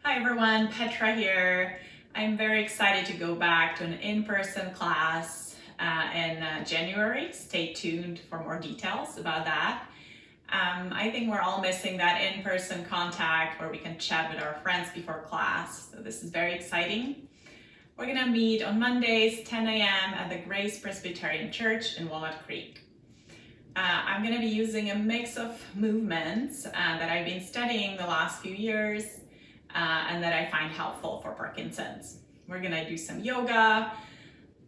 Hi everyone, Petra here. I'm very excited to go back to an in-person class in January. Stay tuned for more details about that. I think we're all missing that in-person contact where we can chat with our friends before class. So this is very exciting. We're gonna meet on Mondays, 10 a.m. at the Grace Presbyterian Church in Walnut Creek. I'm gonna be using a mix of movements that I've been studying the last few years and that I find helpful for Parkinson's. We're gonna do some yoga,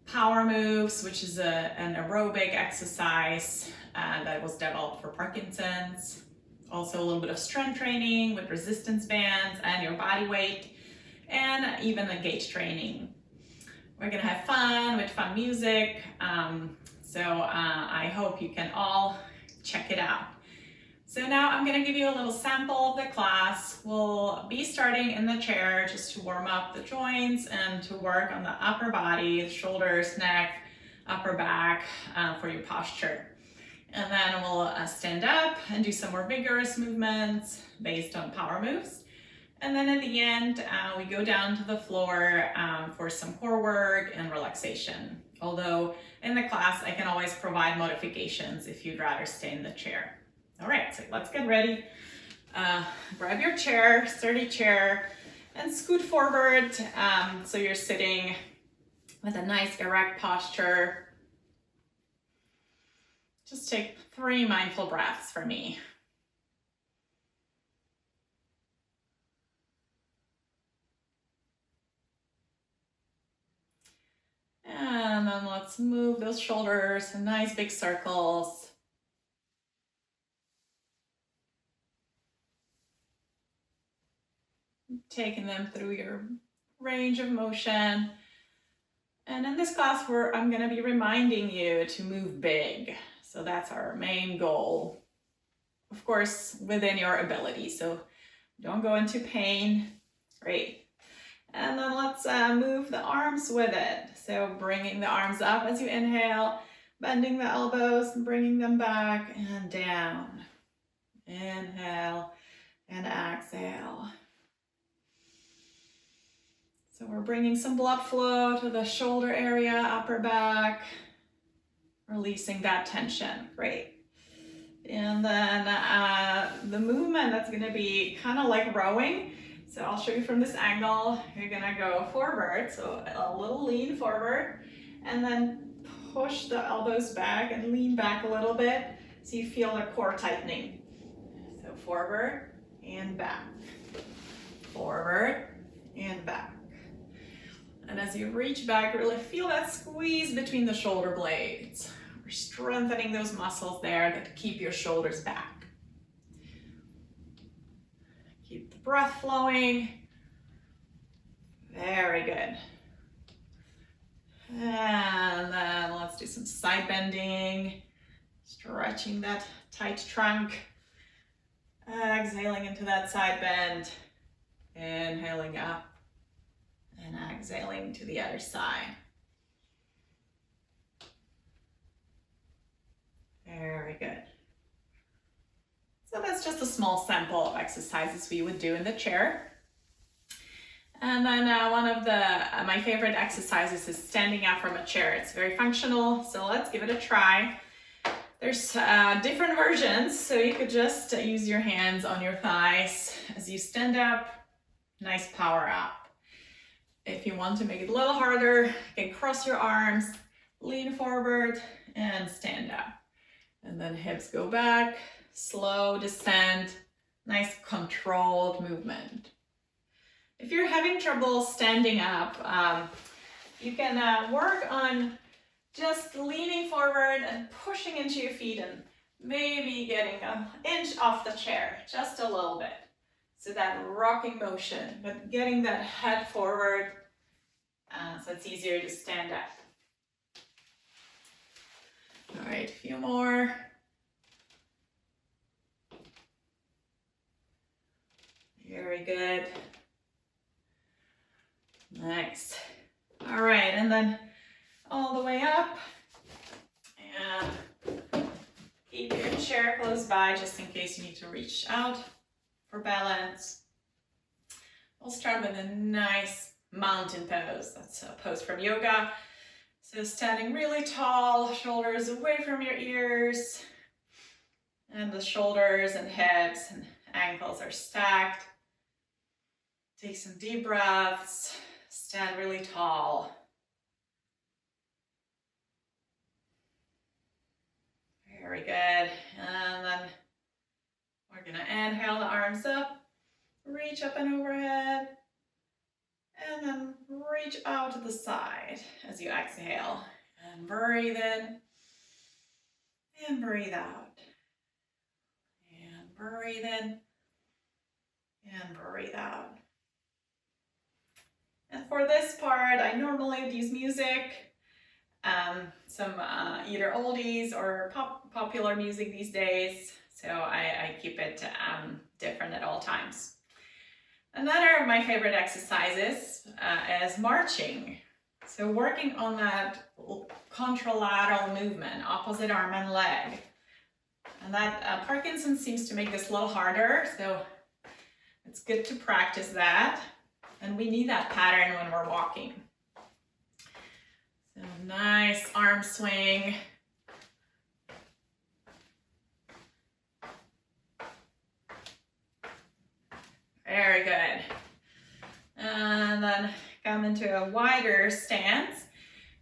power moves, which is an aerobic exercise that was developed for Parkinson's. Also a little bit of strength training with resistance bands and your body weight, and even a gait training. We're gonna have fun with fun music, so I hope you can all check it out. So now I'm going to give you a little sample of the class. We'll be starting in the chair just to warm up the joints and to work on the upper body, shoulders, neck, upper back for your posture. And then we'll stand up and do some more vigorous movements based on power moves. And then at the end, we go down to the floor for some core work and relaxation. Although in the class, I can always provide modifications if you'd rather stay in the chair. All right, so let's get ready. Grab your chair, sturdy chair, and scoot forward so you're sitting with a nice erect posture. Just take 3 mindful breaths for me. And then let's move those shoulders in nice big circles. Taking them through your range of motion. And in this class, I'm going to be reminding you to move big. So that's our main goal. Of course, within your ability. So don't go into pain. Great. And then let's move the arms with it. So bringing the arms up as you inhale, bending the elbows, bringing them back and down. Inhale and exhale. So we're bringing some blood flow to the shoulder area, upper back, releasing that tension. Great. And then the movement that's going to be kind of like rowing. So I'll show you from this angle. You're going to go forward, so a little lean forward, and then push the elbows back and lean back a little bit so you feel the core tightening. So forward and back, forward and back. And as you reach back, really feel that squeeze between the shoulder blades. We're strengthening those muscles there that keep your shoulders back. Keep the breath flowing. Very good. And then let's do some side bending, stretching that tight trunk. Exhaling into that side bend. Inhaling up. And exhaling to the other side. Very good. So that's just a small sample of exercises we would do in the chair. And then one of my favorite exercises is standing up from a chair. It's very functional, so let's give it a try. There's different versions, so you could just use your hands on your thighs as you stand up. Nice power up. If you want to make it a little harder, you can cross your arms, lean forward, and stand up. And then hips go back, slow descent, nice controlled movement. If you're having trouble standing up, you can work on just leaning forward and pushing into your feet and maybe getting an inch off the chair, just a little bit. So that rocking motion, but getting that head forward so it's easier to stand up. All right, a few more. Very good. Nice. All right, and then all the way up. And keep your chair close by just in case you need to reach out for balance. We'll start with a nice mountain pose. That's a pose from yoga. So standing really tall, shoulders away from your ears, and the shoulders and hips and ankles are stacked. Take some deep breaths, stand really tall. Very good. And then we're gonna inhale the arms up, reach up and overhead, and then reach out to the side as you exhale. And breathe in, and breathe out. And breathe in, and breathe out. And for this part, I normally use music, some either oldies or popular music these days. So I keep it different at all times. Another of my favorite exercises is marching. So working on that contralateral movement, opposite arm and leg. And that Parkinson seems to make this a little harder, so it's good to practice that. And we need that pattern when we're walking. So nice arm swing. Very good. And then come into a wider stance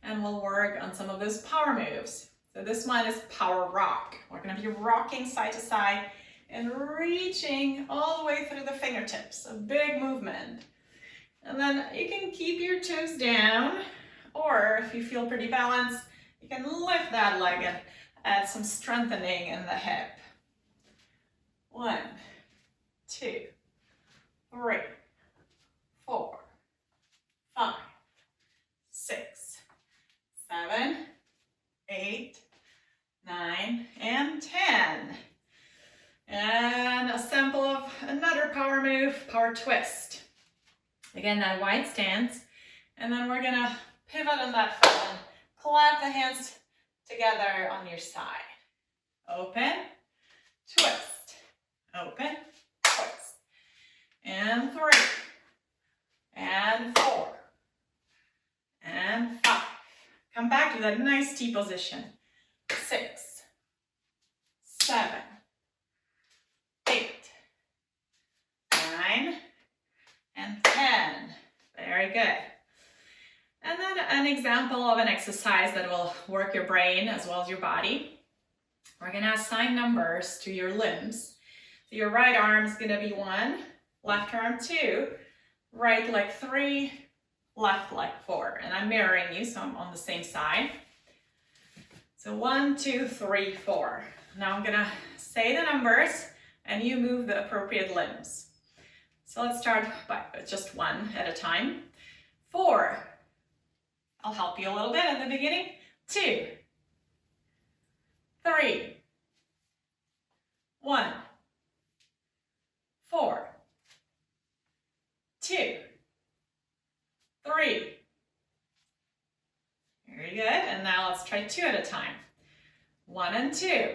and we'll work on some of those power moves. So this one is power rock. We're going to be rocking side to side and reaching all the way through the fingertips. A big movement. And then you can keep your toes down, or if you feel pretty balanced, you can lift that leg and add some strengthening in the hip. 1, 2, 3, 4, 5, 6, 7, 8, 9, and 10. And a sample of another power move, power twist. Again, that wide stance. And then we're gonna pivot on that foot and clap the hands together on your side. Open, twist, open, twist. And 3, and 4, and 5. Come back to that nice T position. 6, 7, 8, 9, and 10. Very good. And then an example of an exercise that will work your brain as well as your body. We're going to assign numbers to your limbs. So your right arm is going to be 1, left arm 2, right leg 3, left leg 4. And I'm mirroring you, so I'm on the same side. So 1, 2, 3, 4. Now I'm going to say the numbers and you move the appropriate limbs. So let's start by just 1 at a time. 4. I'll help you a little bit at the beginning. 2, 3, 1, 4, 2, 3. Very good. And now let's try 2 at a time. 1 and 2.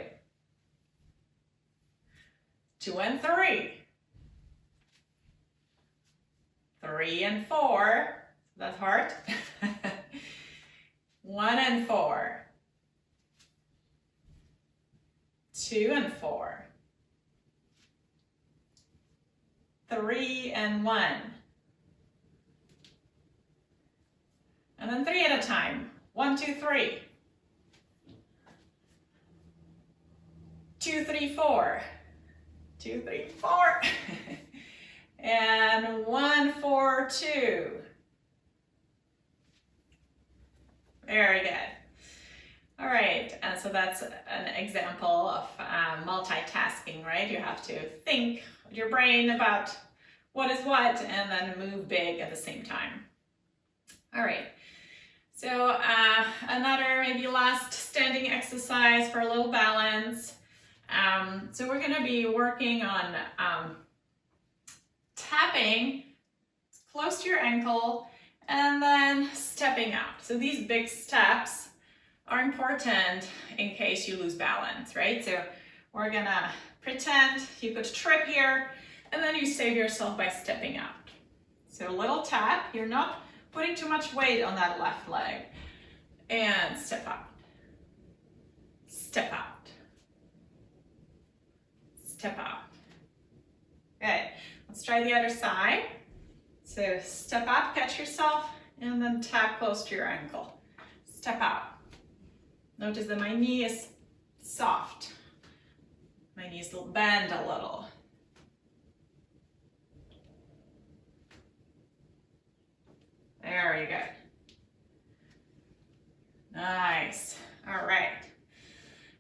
2 and 3. 3 and 4. That's hard. 1 and 4. 2 and 4. 3 and 1. And then 3 at a time. 1, 2, 3. 2, 3, 4. 2, 3, 4. And 1, 4, 2. Very good. All right, and so that's an example of multitasking, right? You have to think with your brain about what is what and then move big at the same time. All right, so another maybe last standing exercise for a little balance. So we're gonna be working on tapping close to your ankle and then stepping out. So these big steps are important in case you lose balance, right? So we're gonna pretend you could trip here and then you save yourself by stepping out. So a little tap, you're not putting too much weight on that left leg. And step out. Step out. Step out. Good. Let's try the other side. So step out, catch yourself, and then tap close to your ankle. Step out. Notice that my knee is soft. My knees will bend a little. Very good. Nice. All right.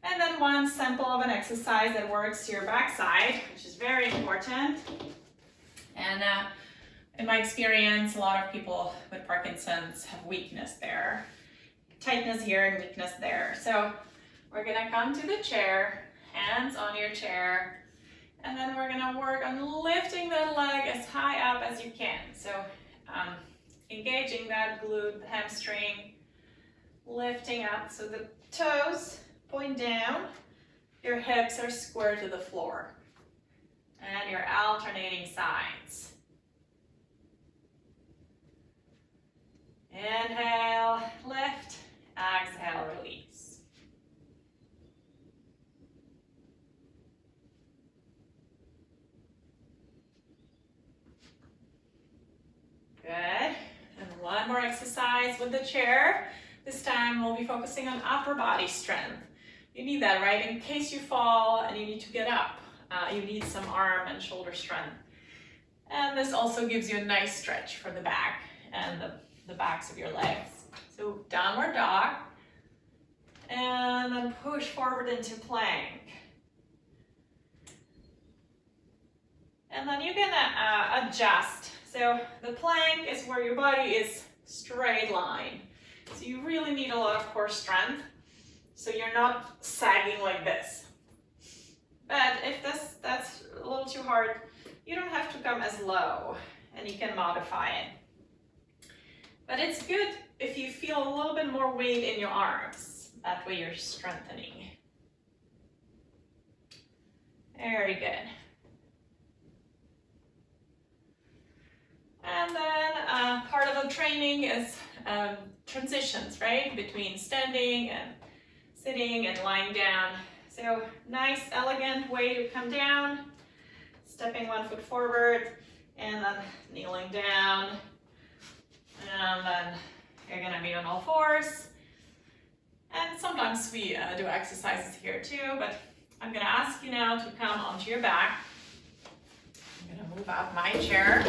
And then one sample of an exercise that works to your backside, which is very important. And in my experience, a lot of people with Parkinson's have weakness there. Tightness here and weakness there. So we're gonna come to the chair, hands on your chair, and then we're gonna work on lifting the leg as high up as you can. So engaging that glute, the hamstring, lifting up so the toes point down, your hips are square to the floor, and your alternating sides. Inhale, lift, exhale, release. Good. And one more exercise with the chair. This time we'll be focusing on upper body strength. You need that, right? In case you fall and you need to get up, you need some arm and shoulder strength. And this also gives you a nice stretch for the back and the backs of your legs. So downward dog, and then push forward into plank. And then you can adjust. So the plank is where your body is straight line. So you really need a lot of core strength. So you're not sagging like this. But if that's a little too hard, you don't have to come as low, and you can modify it. But it's good if you feel a little bit more weight in your arms. That way you're strengthening. Very good. And then part of the training is transitions, right? Between standing and sitting and lying down. So nice, elegant way to come down, stepping one foot forward, and then kneeling down. And then you're gonna be on all fours. And sometimes we do exercises here too, but I'm gonna ask you now to come onto your back. I'm gonna move out my chair.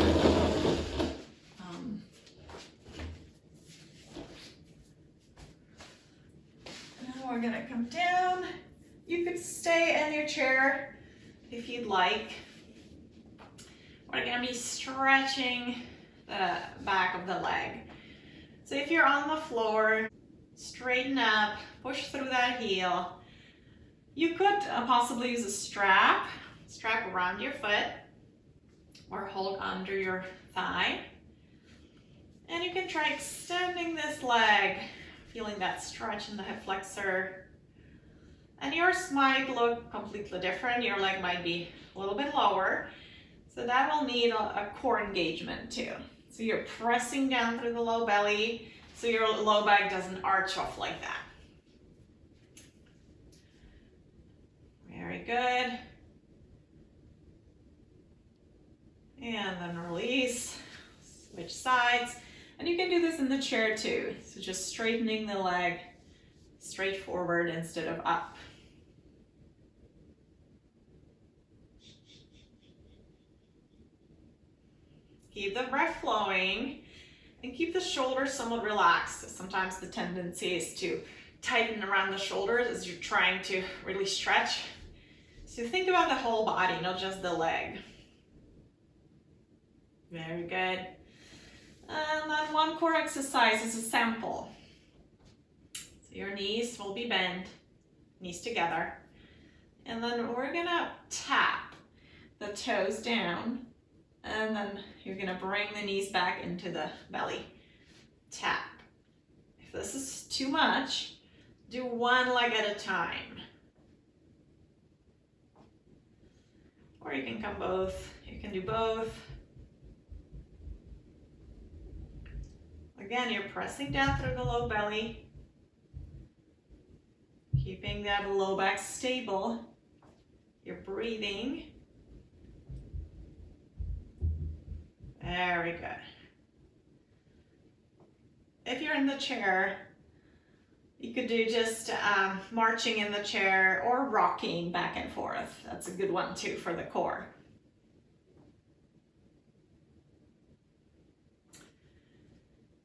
Now we're gonna come down. You could stay in your chair if you'd like. We're gonna be stretching the back of the leg. So if you're on the floor, straighten up, push through that heel. You could possibly use a strap around your foot or hold under your thigh. And you can try extending this leg, feeling that stretch in the hip flexor. And yours might look completely different. Your leg might be a little bit lower. So that will need a core engagement too. So you're pressing down through the low belly so your low back doesn't arch off like that. Very good. And then release, switch sides. And you can do this in the chair too. So just straightening the leg straight forward instead of up. Keep the breath flowing and keep the shoulders somewhat relaxed. Sometimes the tendency is to tighten around the shoulders as you're trying to really stretch. So think about the whole body, not just the leg. Very good. And then one core exercise is a sample. So your knees will be bent, knees together. And then we're gonna tap the toes down, and then you're gonna bring the knees back into the belly. Tap. If this is too much, do one leg at a time. Or you can come both, you can do both. Again, you're pressing down through the low belly, keeping that low back stable. You're breathing. Very good. If you're in the chair, you could do just marching in the chair or rocking back and forth. That's a good one too for the core.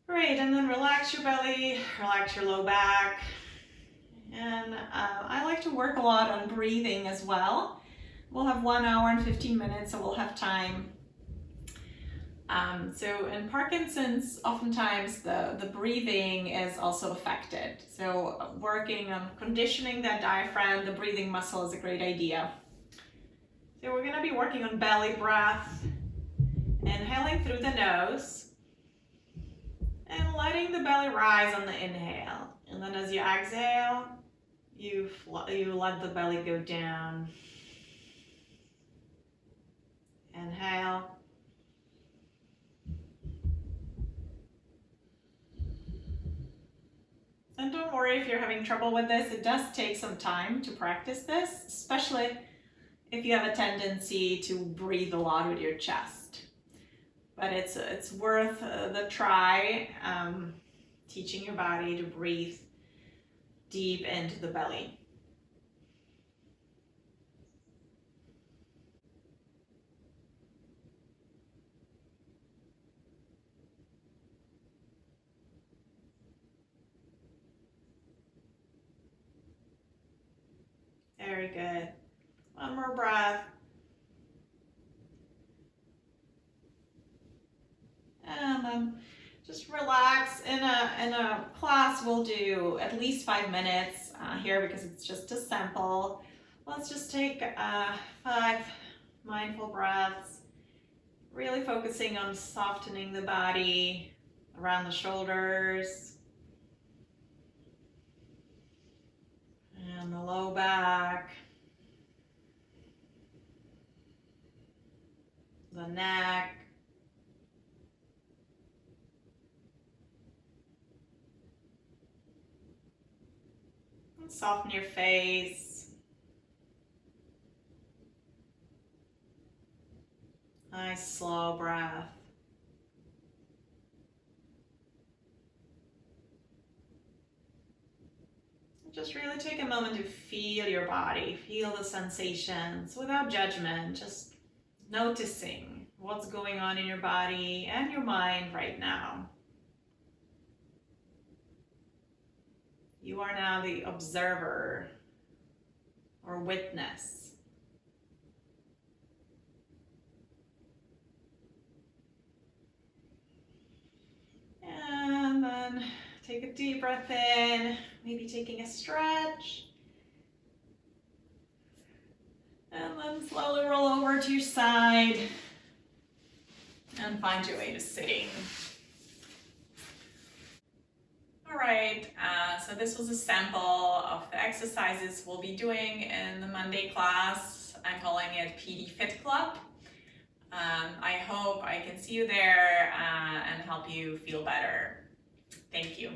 Great, and then relax your belly, relax your low back. And I like to work a lot on breathing as well. We'll have 1 hour and 15 minutes, so we'll have time. So in Parkinson's, oftentimes the breathing is also affected. So working on conditioning that diaphragm, the breathing muscle, is a great idea. So we're going to be working on belly breath, inhaling through the nose, and letting the belly rise on the inhale. And then as you exhale, you let the belly go down. Inhale. And don't worry if you're having trouble with this. It does take some time to practice this, especially if you have a tendency to breathe a lot with your chest. But it's worth the try, teaching your body to breathe deep into the belly. Very good. One more breath. And then just relax. In a class, we'll do at least 5 minutes here because it's just a sample. Let's just take 5 mindful breaths, really focusing on softening the body around the shoulders and the low back, the neck, and soften your face. Nice slow breath. Just really take a moment to feel your body, feel the sensations without judgment, just noticing what's going on in your body and your mind right now. You are now the observer or witness. And then take a deep breath in, maybe taking a stretch. And then slowly roll over to your side and find your way to sitting. All right, so this was a sample of the exercises we'll be doing in the Monday class. I'm calling it PD Fit Club. I hope I can see you there and help you feel better. Thank you.